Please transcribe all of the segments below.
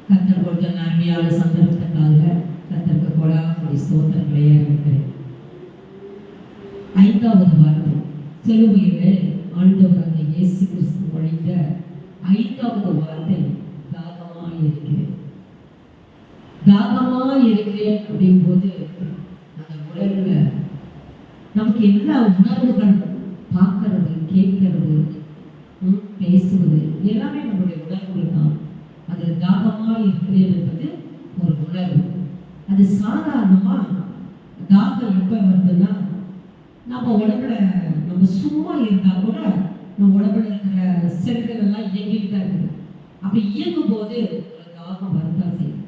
கர்த்தர் கொடுத்த நன்மையான சந்தர்ப்பத்துக்காக கர்த்தருக்கு கொடாக்குடி ஸ்தோத்திரங்களை அறிவிக்கிறேன். 5வது வார்த்தை, சிலுவையிலே ஆண்டவராகிய இயேசு கிறிஸ்து மொழிந்த 5வது வார்த்தை, தாகமாய் இருக்கிறேன். தாகமாய் இருக்கிறேன் அப்படிங்கும்போது அந்த உலகில் நமக்கு எல்லா உணர்வுகள், பார்க்கறது, கேட்கறது, பேசுவது எல்லாமே நம்முடைய உணர்வுகள் தான். அது தாகமாக இருக்கிறேன் என்பது ஒரு உணர்வு. அது சாதாரணமாக தாகம் எப்போ வருதுன்னா, நம்ம உடம்புல நம்ம சும்மா இருந்தால் கூட நம்ம உடம்புல இருக்கிற செல்கள் எல்லாம் இயங்கிட்டு தான் இருக்குது. அப்படி இயங்கும் போது ஒரு தாகம் வரதான் செய்யும்.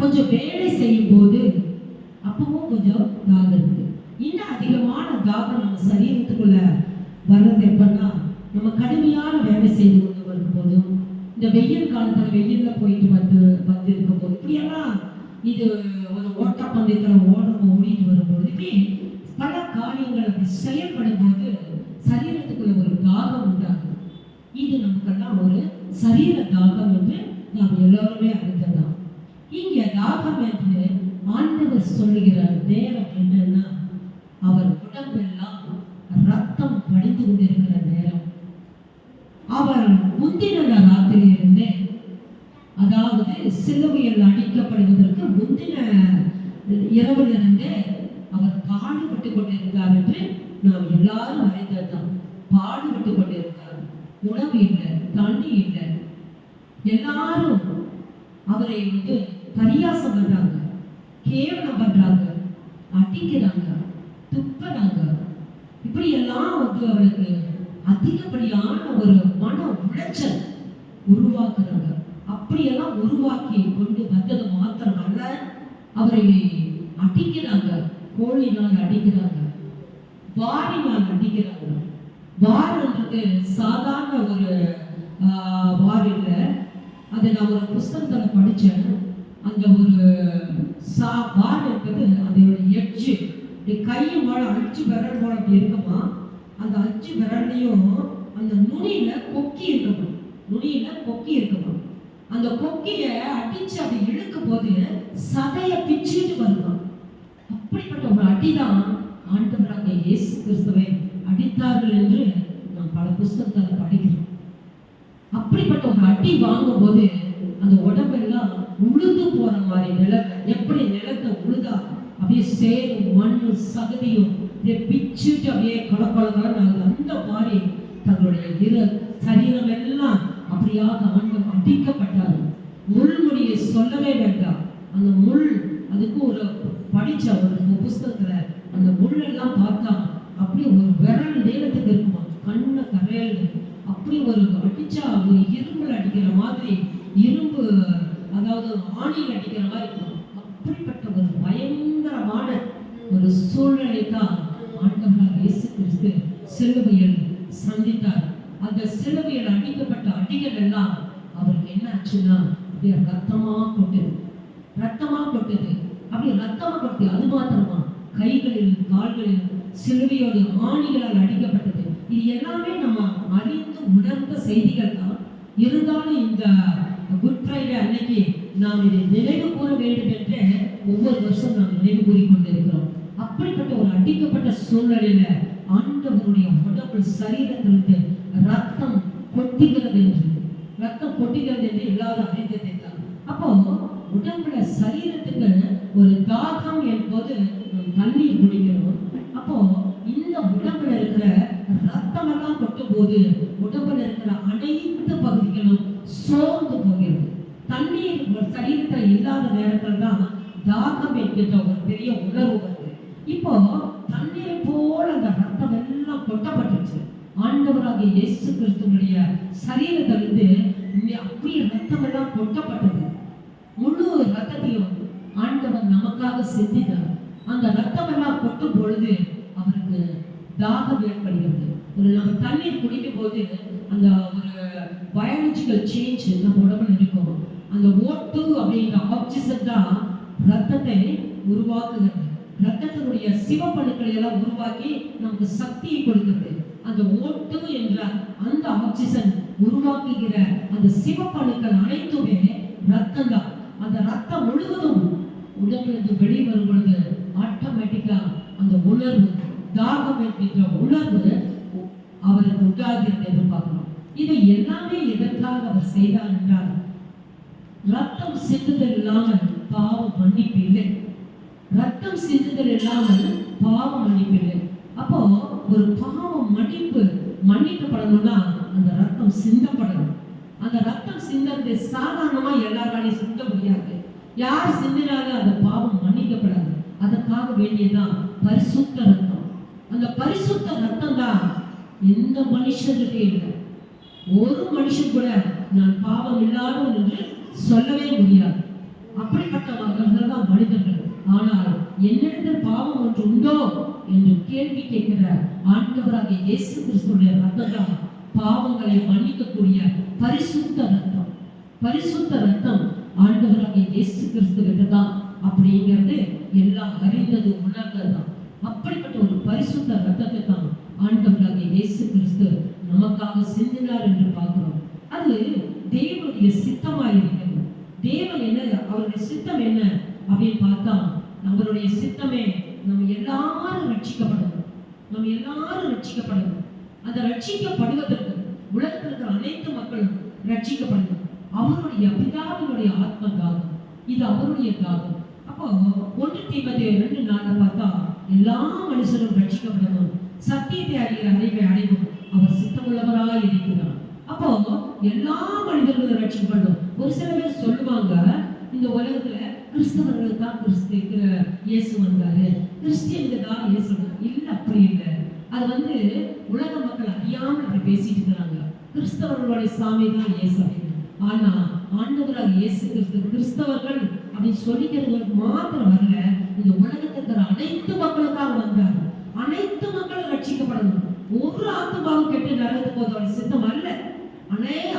கொஞ்சம் வேலை செய்யும் போது அப்பவும் கொஞ்சம் தாகம் இருக்குது. இன்னும் அதிகமான தாகம் நம்ம சரீரத்துக்குள்ள வர்றது எப்பன்னா, நம்ம கடுமையான வேலை செய்து கொண்டு வரும் போதும், இந்த வெயில் காலத்தில் வெயிலில் போயிட்டு வந்து இருக்கும் போது, இப்படியெல்லாம் இது ஒரு ஓட்டப்பந்தயத்தில் ஓடிட்டு வரும்போது, இப்படி பல காரியங்கள் அப்படி செயல்படும் போது சரீரத்துக்குள்ள ஒரு தாகம் உண்டாகும். இது நமக்கெல்லாம் ஒரு சரீர தாகம் என்று நாம் எல்லோருமே அறிந்ததான். இங்கே தாகம் என்று ஆண்டவர் சொல்லுகிற நேரம் என்னன்னா, அவர் உடம்பெல்லாம் ரத்தம் படிந்து கொண்டிருக்கிற நேரம். அவர் முந்தின ராத்திரியிலிருந்தே, அதாவது சிலுவையில் அடிக்கப்படுவதற்கு முந்தின இரவிலிருந்தே அவர் பாடுபட்டு கொண்டிருந்தார் என்று நாம் எல்லாரும் அறிந்ததுதான். பாடுபட்டு கொண்டிருந்தார். உணவு இல்லை, தண்ணி இல்லை. எல்லாரும் அவரை பரியாசம் பண்றாங்க, கேவலம் பண்றாங்க, அடிக்கிறாங்க, துப்புறாங்க. இப்படி எல்லாம் அவளுக்கு அதிகப்படியான ஒரு மன உளைச்சல் உருவாக்குறாங்க. அப்படியெல்லாம் உருவாக்கி கொண்டு வந்தது மாத்திரமல்ல, அவரை அடிக்கிறாங்க, கோழினால் அடிக்கிறாங்க, வாரினால் அடிக்கிறாங்க. வார்ன்றது சாதாரண ஒரு வார் இல்லை. அதை நான் ஒரு புஸ்தகத்துல படிச்சேன். அந்த ஒரு வார் என்பது அதோட எட்ஜு கையும் போல 5 விரல் போல அப்படி இருக்குமா. அந்த 5 விரல்லையும் அந்த நுனியில கொக்கி இருக்குமா, நுனியில கொக்கி இருக்குமா. அந்த கொக்கிய அடிச்சு அப்படி இழுக்கும் போது சதைய பிச்சுட்டு வருவான். அப்படிப்பட்ட ஒரு அடிதான் ஆண்டவராகிய இயேசு கிறிஸ்துவை அடித்தார்கள் என்று நாம் பல புஸ்தகங்களை படிக்கிறோம். அப்படிப்பட்ட ஒரு அடி வாங்கும் போது அந்த உடம்பெல்லாம் உழுது போற மாதிரி நிலைமை. எப்படி நிலத்தை உழுதா அப்படியே சேரும் மண்ணு சகதியும் அப்படியே பிச்சுட்டு அப்படியே கொலக்கொலதான் அந்த மாதிரி தங்களுடைய சரீரம் எல்லாம் அப்படியாக ஆண்டவர் அடிக்கப்பட்டார். முள்முடியை சொல்லவே வேண்டாம். அந்த முள், அதுக்கு ஒரு படிச்ச ஒரு புஸ்தகத்துல அந்த முள்ளெல்லாம் பார்த்தா அப்படியே ஒரு விரல் நீளத்துக்கு இருக்குமா, கண்ண கரையல். அப்படி ஒரு அடிச்சா ஒரு இரும்புல அடிக்கிற மாதிரி, இரும்பு அதாவது ஆணியில் அடிக்கிற மாதிரி இருக்கும். அப்படிப்பட்ட ஒரு பயங்கரமான ஒரு சூழ்நிலை தான் ஆண்டவராகிய இயேசு கிறிஸ்து சிலுவையில் சந்தித்தார். அந்த சிலுவையில் அடிக்கப்பட்ட அடிகள் எல்லாம் அவருக்கு என்ன ஆச்சுன்னா, அப்படியே ரத்தமா கொட்டது, ரத்தமா கொட்டது. அப்படி ரத்தமா கொட்டி, அது மாத்திரமா கைகளில் கால்களில் சிலுவையோடு ஆணிகளால் அடிக்கப்பட்டது. இது எல்லாமே நம்ம அறிந்து உணர்ந்த செய்திகள் தான். இருந்தாலும் இந்த குட் ஃப்ரைடே அன்னைக்கு நாம் இதை நினைவு கூற வேண்டும் என்று ஒவ்வொரு வருஷம் நாம் நினைவு கூறிக்கொண்டிருக்கிறோம். அப்படிப்பட்ட ஒரு அடிக்கப்பட்ட சூழ்நிலையில ஆண்டவருடைய உடம்பு சரீரத்திலிருந்து ரத்தம் கொட்டுகிறது என்று, ரத்தம் கொட்டுகிறது என்று எல்லாரும் அறிந்ததை தான். அப்போ உடம்புல சரீரத்துக்கு ஒரு தாகம் என்பது தண்ணீர் குடிக்கணும். அப்போ இந்த உடம்புல இருக்கிற ரத்தம் எல்லாம் கொட்டும் போது உடம்புல இருக்கிற அனைத்து பகுதிகளும் சோர்ந்து போகிறது. தண்ணீர் சரீரத்தில் இல்லாத நேரத்தில் தான் தாகம் என்கின்ற ஒரு பெரிய உணர்வு வருது. இப்போ தண்ணீரை போல அந்த ரத்தம் எல்லாம் கொட்டப்பட்டுச்சு. ஆண்டவராகிய இயேசு கிறிஸ்துவனுடைய சரீரத்திலிருந்து அப்படியே ரத்தம் எல்லாம் கொட்டப்பட்டது. முழு ரத்தத்தையும் ஆண்டவர் நமக்காக சிந்தினார். அந்த ரத்தம் எல்லாம் கொட்டும் பொழுது அவருக்கு தாகம் ஏற்படுகிறது. ஒரு நம்ம தண்ணீர் குடிக்கும் போது அந்த ஒரு பயாலஜிக்கல் சேஞ்ச் நம்ம உடம்புல இருக்கும். அந்த O2 அப்படிங்கிற ஆக்சிஜன் தான் ரத்தத்தை உருவாக்குகிறது. ரத்தத்தினுடைய சிவப்பணுக்களை எல்லாம் உருவாக்கி நமக்கு சக்தியை கொடுக்கிறது. அந்த O2 என்ற அந்த ஆக்சிஜன் உருவாக்குகிற அந்த சிவப்பணுக்கள் அனைத்துமே ரத்தம் தான். அந்த ரத்தம் முழுவதும் உடம்பிலிருந்து வெளியே வரும் பொழுது ஆட்டோமேட்டிக்கா அந்த உணர்வு, தாகம் என்கின்ற உணர்வு அவருக்கு உண்டாகிறது என்று பார்க்கிறோம். இதை எல்லாமே எதற்காக அவர் செய்தார் என்றால், ரத்தம் சிந்துதல் இல்லாமல் பாவம் மன்னிப்பு இல்லை. ரத்தம் சிந்துதல் இல்லாமல் பாவம் மன்னிப்பு இல்லை. அப்போ ஒரு பாவம் மன்னிக்கப்படணும்னா அந்த ரத்தம் சிந்தப்படணும். அந்த ரத்தம் சிந்தது சாதாரணமா எல்லாராலையும் சிந்த முடியாது. யார் சிந்தினாலும் அந்த பாவம் மன்னிக்கப்படாது. அதற்காக வேண்டியதான் பரிசுத்த ரத்தம். அந்த பரிசுத்த ரத்தம் தான் எந்த மனுஷனுக்கே இல்லை. ஒரு மனுஷன் கூட நான் பாவம் இல்லாதவன் என்று சொல்லவே முடியாது. அப்படிப்பட்டவர்கள் தான் மனிதர்கள். ஆனால் என்னிடத்தில் பாவம் ஒன்று உண்டோ என்று கேள்வி கேட்கிற ஆண்டவராகிய இயேசு கிறிஸ்துடைய ரத்தம் தான் பாவங்களை மன்னிக்கக்கூடிய பரிசுத்த ரத்தம். பரிசுத்த ரத்தம் ஆண்டவராகிய இயேசு கிறிஸ்துவிட்ட தான் அப்படிங்கிறது எல்லாம் அறிந்தது உணர்ந்ததுதான். அப்படிப்பட்ட ஒரு பரிசுத்த ரத்தத்தை தான் ஆண்டவராகிய இயேசு கிறிஸ்து நமக்காக சிந்தினார் என்று பார்க்கிறோம். அது தேவனுடைய சித்தமாயிருக்கிறது. தேவன் என்ன, அவருடைய சித்தம் என்ன அப்படின்னு பார்த்தா, அவருடைய சித்தமே நம்ம எல்லாரும் ரட்சிக்கப்படணும். நம்ம எல்லாரும் ரட்சிக்கப்படணும். அந்த ரட்சிக்கப்படுவதற்கு உலகத்தில் இருக்கிற அனைத்து மக்களும் ரட்சிக்கப்படணும். அவருடைய பிதாவினுடைய ஆத்ம தாகம், இது அவருடைய தாகம். அப்போ 1 தீமோத்தேயு 2:4 பார்த்தா, எல்லா மனுஷரும் ரட்சிக்கப்படணும், சத்தியத்தை அறிகிற அறிவை அடைவும் அவர் சித்தமுள்ளவராய் இருக்கிறார். அப்போ எல்லா மனிதர்களும் ரட்சிக்கப்படணும். ஒரு சில பேர் சொல்லுவாங்க, இந்த உலகத்துல கிறிஸ்தவர்கள் தான் இயேசு வந்தாரு, கிறிஸ்டியனுக்கு தான் இயேசு வந்தாரு. இல்ல, அப்படி இல்லை. அது உலக மக்கள் அறியாமல் அப்படி பேசிட்டு இருக்கிறாங்க. கிறிஸ்தவர்களுடைய சாமி தான் இயேசு அப்படின்னு. ஆனா ஆண்டவராக இயேசு கிறிஸ்து கிறிஸ்தவர்கள் அப்படின்னு சொல்லிக்கிறவங்களுக்கு மாத்திரம் வரல, இந்த உலகத்துக்கு அனைத்து மக்களுக்காக வந்தார். அனைத்து மக்களும் ரட்சிக்கப்படணும். ஒரு ஆத்மாவும் கெட்டு நரகத்துக்கு போவதோட சித்தம் அல்ல.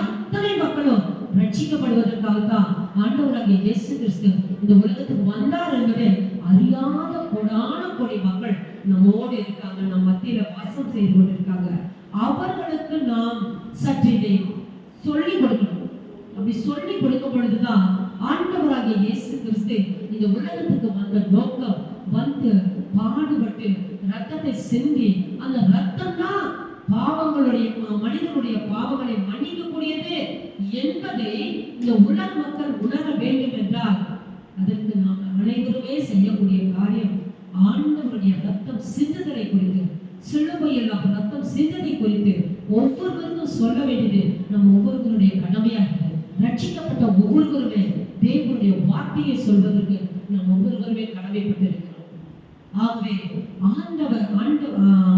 அத்தனை மக்களும் ரட்சிக்கப்படுவதற்காக தான் ஆண்டவராகிய இயேசு கிறிஸ்து இந்த உலகத்துக்கு வந்தார் என்பதை அறியாத கோடான கோடி மக்கள் நம்மோடு இருக்காங்க, நம் மத்தியில வாசம் செய்து கொண்டிருக்காங்க. அவர்களுக்கு நாம் சற்று இதை சொல்லிக் கொடுக்கணும். அப்படி சொல்லிக் கொடுக்கும் பொழுதுதான் ஆண்டவராகிய இயேசு கிறிஸ்து இந்த உலகத்துக்கு வந்த நோக்கம், பாடுபட்டு ரத்தத்தை சிந்தி, அந்த ரத்தம் தான் மனிதனுடைய பாவங்களை மன்னிக்கக்கூடியது என்பதை இந்த உலக மக்கள் உணர வேண்டும் என்றால், அதற்கு நாம் அனைவருமே செய்யக்கூடிய காரியம் ஆண்டவருடைய ரத்தம் சிந்துதலை குறித்து, சிலுவையில் ரத்தம் சிந்தனை குறித்து ஒவ்வொருவருக்கும் சொல்ல வேண்டியது நம் ஒவ்வொருவருடைய கடமையாக. ரட்சிக்கப்பட்ட ஒவ்வொருவருமே தேவனுடைய வார்த்தையை சொல்வதற்கு நாம் ஒவ்வொருவருமே கடமைப்பட்டிருக்கிறோம். ஆகவே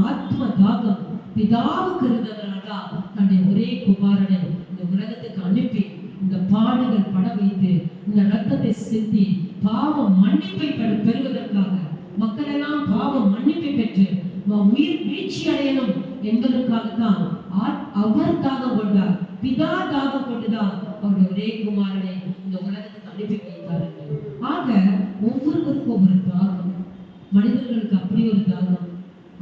ஆத்ம தாகம் பிதாவுக்கு இருந்ததனால்தான் தன்னுடைய ஒரே குமாரனை இந்த உலகத்துக்கு அனுப்பி இந்த பாடுகள் பட வைத்து இந்த ரத்தத்தை சிந்தி பாவம் மன்னிப்பை பெறுவதற்காக, மக்கள் எல்லாம் பாவம் மன்னிப்பை பெற்று உயிர் வீழ்ச்சி அடையணும் என்பதற்காகத்தான் அவர் தாகம் கொண்டார். பிதா தாகம் கொண்டுதான் அவருடைய ஒரே குமாரனை இந்த உலகத்துக்கு அனுப்பி வைத்தார்கள். ஆக ஒவ்வொருவருக்கும் ஒவ்வொரு தாகம். மனிதர்களுக்கு அப்படி ஒரு தாகம்,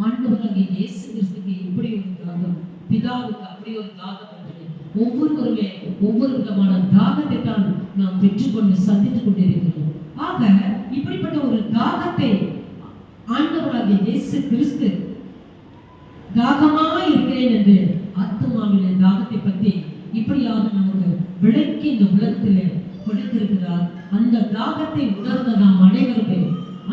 ஆண்டவராகிய இயேசு கிறிஸ்துக்கு இப்படி ஒரு தாகம், பிதாவுக்கு அப்படி ஒரு தாகம் என்று ஒவ்வொருவருமே ஒவ்வொரு விதமான தாகத்தை தான் நாம் பெற்றுக்கொண்டு சந்தித்துக் கொண்டிருக்கிறோம். ஆக இப்படிப்பட்ட ஒரு தாகத்தை ஆண்டவராகிய இயேசு கிறிஸ்து தாகமா இருக்கிறேன் என்று ஆத்மாவிலே தாகத்தை பற்றி இப்படியாக நமக்கு விளக்கி இந்த உலகத்திலே கொடுத்திருக்கிறார். அந்த தாகத்தை உணர்ந்த நாம் அனைவருமே,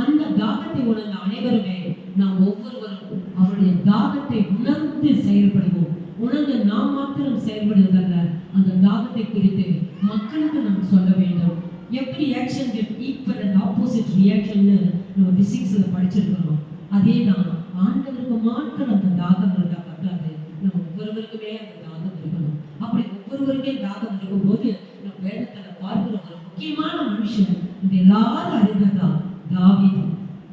அந்த தாகத்தை உணர்ந்த அனைவருமே நாம் ஒவ்வொருவரும் அவருடைய தாகத்தை உணர்ந்து செயல்படுவோம். உணர்ந்து நாம் மாத்திரம் செயல்படுவதல்ல, அந்த தாகத்தை குறித்து மக்களுக்கு நாம் சொல்ல வேண்டும். எப்படி action get equal and opposite ரியாக்ஷன்னு நம்ம பிசிக்ஸ்ல படிச்சிருக்கிறோம். அதே தான் ஆண்டவருக்கு மாத்திரம் அந்த தாகம் இருந்தா பத்தாது, நம்ம ஒவ்வொருவருக்குமே அந்த தாகம் இருக்கணும். அப்படி ஒவ்வொருவருமே தாகம் இருக்கும்போது நம்ம வேதத்துல பார்க்கிற ஒரு முக்கியமான மனுஷன் இந்த எல்லாரும் அறிந்ததான் தாவீது.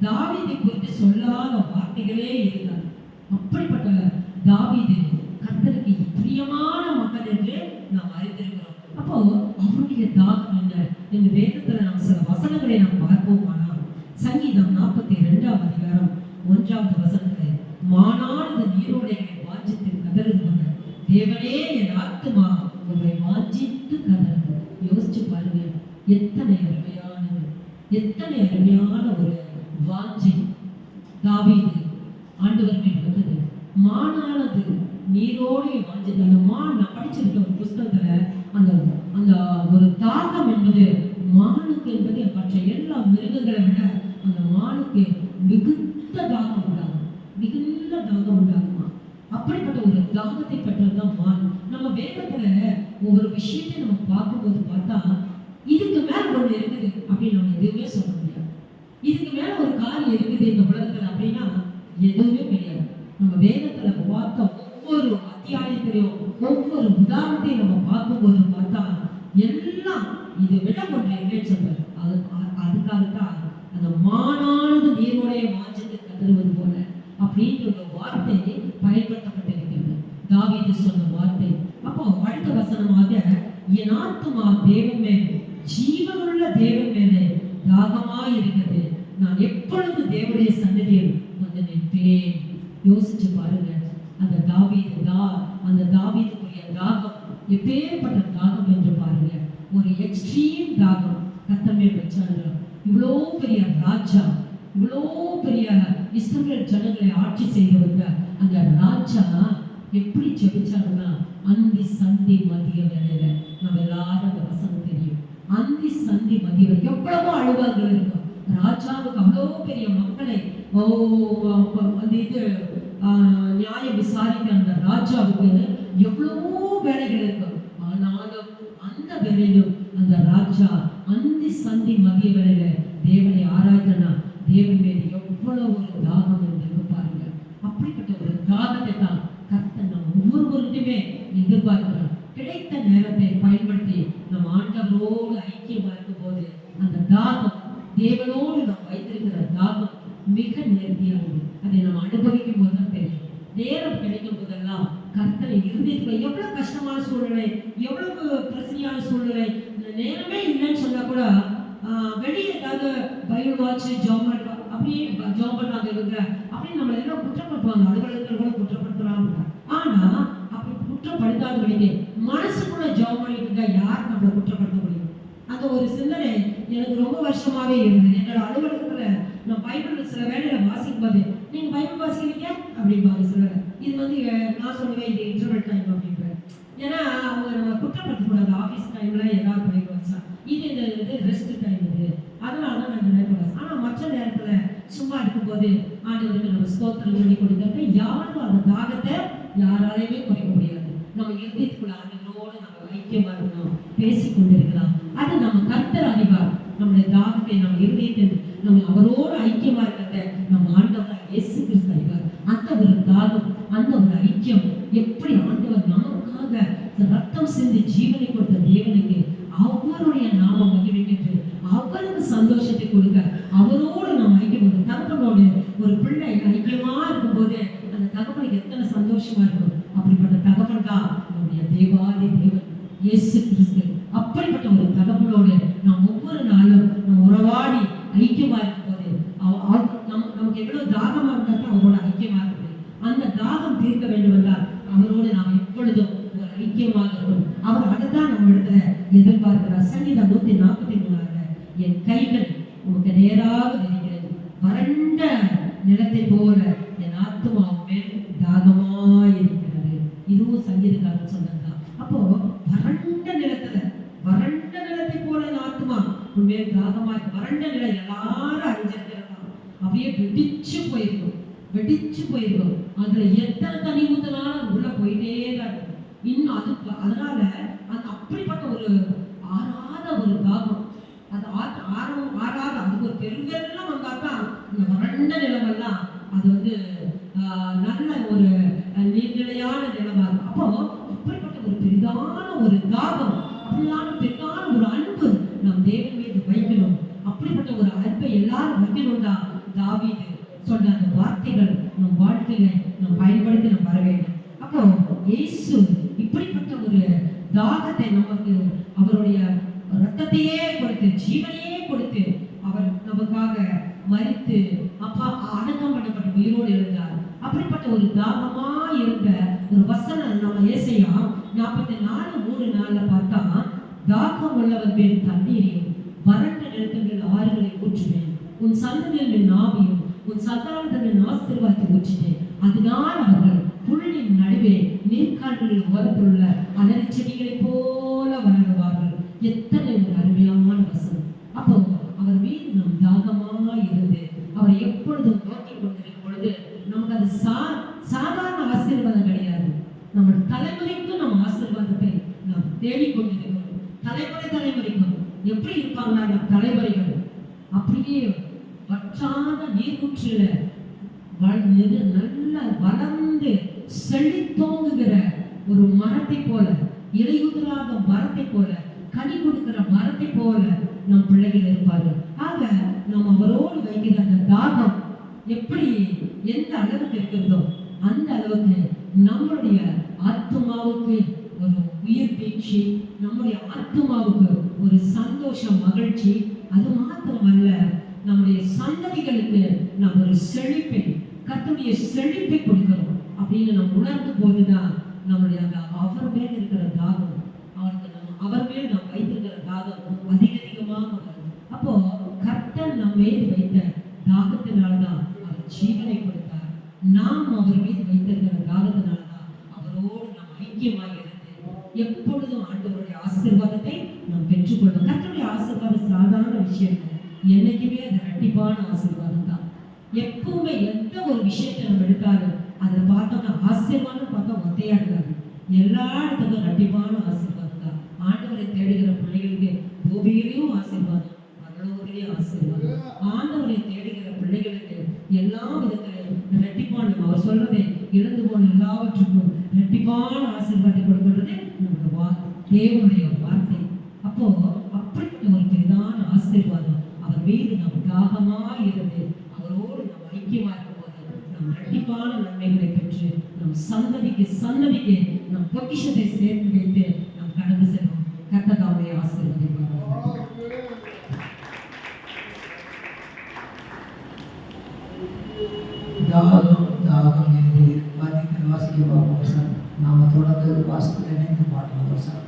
தாவீதை குறித்து சொல்லாத வார்த்தைகளே இருந்தார். அப்படிப்பட்ட தாவீது கர்த்தருக்கு பிரியமான மக்கள் என்று நாம் அறிந்திருக்கிறோம். அப்போ அவருடைய தாகம் என்ன என்று வேதத்துல நாம் சில வசனங்களை நாம் பார்ப்போமானால், சங்கீதம் 42ஆம் அதிகாரம் 1வது வசனத்துல, மானானது நீரோடைகளை வாஞ்சித்து கதறுகின்றன, தேவனே என் ஆத்துமா எத்தனை அருமையானது, எத்தனை அருமையான ஒரு வாஞ்சை தாவீது ஆண்டவர் மேல் வந்தது. மானானது நீரோடு வாஞ்சது. அந்த மான் நான் படிச்சிருக்க ஒரு புஸ்தகத்துல அந்த அந்த ஒரு தாகம் என்பது மானுக்கு என்பது மற்ற எல்லா மிருகங்களை விட அந்த மானுக்கு மிகுந்த தாகம் உண்டாகும், மிகுந்த தாகம் உண்டாகுமா. அப்படிப்பட்ட ஒரு தாகத்தை பெற்றதுதான் மான். நம்ம வேதத்துல ஒவ்வொரு விஷயத்தையும் நம்ம பார்க்கும்போது பார்த்தா இதுக்கு மேல ஒண்ணு இருக்குது அப்படின்னு நம்ம எதுவுமே சொல்ல முடியாது. இதுக்கு மேல ஒரு காரியம் இருக்குது இந்த உலகத்துல அப்படின்னா எதுவுமே கிடையாது. நம்ம வேதத்துல பார்த்த ஒவ்வொரு அத்தியாயத்திலையும் ஒவ்வொரு உதாரணத்தையும் நம்ம பார்க்கும்போது பார்த்தா எல்லாம் இது விட ஒன்று இல்லைன்னு சொல்றாரு. அதுக்காகத்தான் அந்த மானானது நீரோடைய வாஞ்சத்தை கதறுவது போல அப்படின்ற ஒரு வார்த்தை பயன்படுத்தப்பட்டிருக்கிறது, தாவீது சொன்ன வார்த்தை. அப்போ அடுத்த வசனமாக என் ஆத்துமா தேவன் மேல், ஜீவனுள்ள தேவன் மேலே தாகமா இருக்கிறது, நான் எப்பொழுது தேவனுடைய சன்னதியில் வந்து நிற்பேன். யோசிச்சு பாருங்க, அந்த தாவீதுக்குரிய தாகம் எப்பேற்பட்ட தாகம் என்று பாருங்க. ஒரு எக்ஸ்ட்ரீம் தாகம் கர்த்தர் மேல் வச்சாங்க. இவ்வளோ பெரிய ராஜா, இவ்வளோ பெரிய இஸ்ரவேல் ஜனங்களை ஆட்சி செய்து வந்த அந்த ராஜா எப்படி ஜெபிச்சாருன்னா அந்தி சந்தி மதிய வேளையில, நம்ம எல்லாரும் அந்த வசனம் தெரியும், அந்தி சந்தி மதிய வேலை எவ்வளவோ அழுவார்கள் இருக்கும். ராஜாவுக்கு அவ்வளோ பெரிய மக்களை அந்த இது நியாயம் விசாரிக்க அந்த ராஜாவுக்கு எவ்வளவோ வேலைகள் இருக்கும். ஆனாலும் அந்த வேலையிலும் அந்த ராஜா அந்தி சந்தி மதிய வேலையில தேவனை ஆராய்ந்தனா தேவன் மீது எவ்வளவு ஒரு தாகம் இருக்கு பாருங்க. அப்படிப்பட்ட ஒரு தாகத்தை தான் கர்த்தர் நம்ம ஒவ்வொருவருக்குமே எதிர்பார்க்கிறார். கிடைத்த நேரத்தை பயன்படுத்தி நம்ம ஆண்டவரோடு ஐக்கியமா இருக்கும் போது அந்த தாகம், தேவனோடு நாம் வைத்திருக்கிற தாகம் மிக நேர்த்தியானது. அதை நம்ம அனுபவிக்கும் போது தான் தெரியும். நேரம் கிடைக்கும் போதெல்லாம் கர்த்தரை இருதயத்துல எவ்வளவு கஷ்டமான சூழ்நிலை, எவ்வளவு பிரச்சனையான சூழ்நிலை, நேரமே இல்லைன்னு சொன்னா கூட வெளியே ஏதாவது பைபிள் வாட்ச் ஜாப் அப்படியே ஜாப் பண்ணாங்க இவங்க அப்படின்னு நம்ம எல்லாம் குற்றப்படுத்துவாங்க, அலுவலகத்தில் கூட குற்றப்படுத்துறாங்க. ஆனா அப்படி குற்றப்படுத்தாதவங்க மனசுக்குள்ள ஜாப் பண்ணிட்டு இருந்தா யார் நம்மளை குற்றப்படுத்த முடியும்? அந்த ஒரு சிந்தனை எனக்கு ரொம்ப வருஷமாவே இருந்தது. என்னோட அலுவலகத்துல நான் பைபிள் சில வேலையில வாசிக்கும் போது நீங்க பைபிள் வாசிக்கிறீங்க அப்படிம்பாங்க சிலர். இது வந்து நான் சொல்லுவேன் இது இன்டர்வல் டைம் அப்படின்றேன். ஏன்னா அவங்க நம்ம குற்றப்படுத்தக்கூடாது. ஆஃபீஸ் டைம்ல ஏதாவது பைபிள் வாசிச்சா இது ரெஸ்ட் டைம் இது, அதனால தான் நான் இந்த நேரத்தில் வாசி. ஆனா மற்ற நேரத்துல சும்மா இருக்கும்போது ஆண்டவருக்கு நம்ம ஸ்தோத்திரம் சொல்லி கொடுத்தப்ப யாரும் அந்த தாகத்தை யாராலையுமே குறைக்க முடியாது. நம்ம இருதயத்துக்குள்ள ஆண்டவரோடு நம்ம ஐக்கியமா இருக்கணும், பேசிக்கொண்டிருக்கலாம். அது நம்ம கர்த்தர் அறிவார். நம்முடைய தாகத்தை நம்ம இருதயத்தை நம்ம அவரோடு ஐக்கியமா இருக்கிறத நம்ம ஆண்டவர் இயேசு கிறிஸ்து அறிவார். அந்த ஒரு தாகம், அந்த ஒரு ஐக்கியம் எப்படி ஆண்டவர் நமக்காக ரத்தம் சிந்தி ஜீவனை கொடுத்த தேவனுக்கு அவருடைய நாமம் மகிமைக்கு அவருக்கு சந்தோஷத்தை கொடுக்க அவரோடு நாம் ஐக்கியம். தகப்பனோடு ஒரு பிள்ளை ஐக்கியமா இருக்கும் போது அந்த தகப்பனுக்கு எத்தனை சந்தோஷமா இருக்கும். அப்படிப்பட்ட தகப்பன் தான் நம்முடைய தேவாதி தேவன் இயேசு கிறிஸ்து. அப்படிப்பட்ட ஒரு தகப்பனோடு நாம் ஒவ்வொரு நாளும் நம்ம உறவாடி ஐக்கியமா இருக்கும் போது நமக்கு எவ்வளவு தாகமா இருந்தாலும் அவரோட ஐக்கியமா இருக்கு. அந்த தாகம் தீர்க்க வேண்டும் என்றால் அவரோடு நாம் எப்பொழுதும் ஒரு ஐக்கியமாக இருக்கும். அவர் அதைத்தான் நம்ம இடத்துல எதிர்பார்க்கிறார். சங்கீதம் 143 என் கைகள் உனக்கு நேராக இருக்கிறது, வறண்ட நிலத்தை போல என் ஆத்துமாவும் மேல் தாகமாய் இருக்கிறது. இதுவும் சங்கீதக்காரன் சொன்னதுதான். அப்போ வறண்ட நிலத்தை போல என் ஆத்துமா உண்மையில் தாகமாய், வறண்ட நிலம் எல்லாரும் அறிஞ்சிருக்கிறதா அப்படியே வெடிச்சு போயிருக்கும். அதுல எத்தனை தண்ணி ஊத்தினாலும் உள்ள போயிட்டே தான் இருக்கும். இன்னும் அது அதனால அந்த அப்படிப்பட்ட ஒரு ஆறாத ஒரு தாகம், அது ஆறாத அதுக்கு ஒரு பெருங்கெல்லாம் வந்தாதான் இந்த வறண்ட நிலமெல்லாம் அது வந்து நல்ல ஒரு நீர்நிலையான நிலமா இருக்கும். அப்போ அப்படிப்பட்ட ஒரு பெரிதான ஒரு தாகம், அப்படியான பெரிதான ஒரு அன்பு நம் தேவன் மீது வைக்கணும். அப்படிப்பட்ட ஒரு அன்பை எல்லாரும் வைக்கணும்டா தாவீது சொன்ன அந்த வார்த்தைகள் நம் வாழ்க்கையில நாம் பயன்படுத்தி நாம் வர வேண்டும். அப்போ இயேசு இப்படிப்பட்ட ஒரு தாகத்தை நமக்கு அவருடைய ரத்தத்தையே கொடுத்து ஜீவனையே கொடுத்து அவர் நமக்காக மரித்து அப்பா அடக்கம் பண்ணப்பட்ட உயிரோடு இருந்தார். அப்படிப்பட்ட ஒரு தாகமா இருந்த ஒரு வசனம் நம்ம ஏசாயா 44:3 பார்த்தா தாகம் உள்ளவர் மேல் தண்ணீரையும் வறண்ட நிலத்தில் ஆறுகளை ஊற்றுவேன். உன் சந்ததியில் என் ஆவியும் உன் சந்தானத்தில் என் ஆசீர்வாதத்தை ஊற்றினேன். அதனால் அவர்கள் புல்லின் நடுவே நீர்க்கால்களில் ஓரத்துள்ள அலரி செடிகளைப் போல வளருவார்கள். எத்தனை ஒரு அருமையான வசனம். அப்போ அவர் மீது நம் தாகமாய் இருந்து அவரை எப்பொழுதும் நோக்கி கொண்டிருக்கும் பொழுது நமக்கு அது சாதாரண ஆசீர்வாதம் கிடையாது. நம்ம தலைமுறைக்கும் நம்ம ஆசீர்வாதத்தை நாம் தேடிக்கொண்டிருக்கிறோம். தலைமுறைக்கும் எப்படி இருப்பாங்கன்னா நம் தலைமுறைகள் அப்படியே வற்றாத நீர்க்குற்றில நல்ல வளர்ந்து செழித்தோங்குகிற ஒரு மரத்தை போல, இலையுதிராத மரத்தை போல, கனி கொடுக்கிற மரத்தை போல நம் பிள்ளைகள் இருப்பார்கள். ஆக நாம் அவரோடு வைக்கிற அந்த தாகம் எப்படி எந்த அளவுக்கு இருக்கிறதோ அந்த அளவுக்கு நம்மளுடைய ஆத்மாவுக்கு ஒரு உயிர் பீழ்ச்சி, நம்முடைய ஆத்மாவுக்கு ஒரு சந்தோஷம், மகிழ்ச்சி. அது மாத்திரமல்ல, நம்முடைய சந்ததிகளுக்கு நாம் ஒரு செழிப்பை, கர்த்தருடைய செழிப்பை கொடுக்கிறோம் அப்படின்னு நம்ம உணர்ந்து போதுதான் நம்மளுடைய அந்த அவர் மேல் இருக்கிற தாகம், அவர் மேல் நாம் வைத்திருக்கிற தாகம் அதிகமாக வரும். அப்போ கர்த்தர் நம்ம மீது வைத்த தாகத்தினால்தான் அவர் ஜீவனை கொடுத்தார். நாம் அவர் மீது வைத்திருக்கிற தாகத்தினால்தான் அவரோடு நாம் ஐக்கியமாக இருந்து எப்பொழுதும் ஆண்டவருடைய ஆசீர்வாதத்தை நாம் பெற்றுக்கொள்ளும். கர்த்தருடைய ஆசீர்வாதம் சாதாரண விஷயம் இல்லை. என்னைக்குமே அது இரட்டிப்பான ஆசீர்வாதம் தான். எப்பவுமே எந்த ஒரு விஷயத்தை நம்ம எடுத்தாலும் அதை பார்த்தோம்னா ஆசீர்வாதம் பார்த்தா ஒத்தையா இருக்காது. எல்லா இடத்துக்கும் இரட்டிப்பான ஆசீர்வாதம் தான். ஆண்டவரை தேடுகிற பிள்ளைகளுக்கு பூமியிலையும் ஆசீர்வாதம், பரலோகத்திலேயும் ஆசீர்வாதம். ஆண்டவரை தேடுகிற பிள்ளைகளுக்கு எல்லா விதத்திலையும் இரட்டிப்பான, அவர் சொல்றதே இழந்து போன எல்லாவற்றுக்கும் இரட்டிப்பான ஆசீர்வாதத்தை கொடுக்கிறது நம்முடைய தேவனுடைய வார்த்தை. அப்போ அப்படிப்பட்ட ஒரு பெரிதான ஆசீர்வாதம் அவர் மீது நம் தாகமாய் இருந்து அவரோடு நாம் ஐக்கியமா இருக்கும் போது நம் இரட்டிப்பான நன்மைகளை பெற்று நம் சந்ததிக்கு நம் பொக்கிஷத்தை சேர்த்து வைத்து நாம் கடந்து செல்வோம். கர்த்தர் தாமே ஆசீர்வதிப்பார். தாகம் என்று வாசிக்க பார்ப்போம் சார். நாம தொடர்ந்து வாசித்து நினைத்து பாடுவோம் சார்.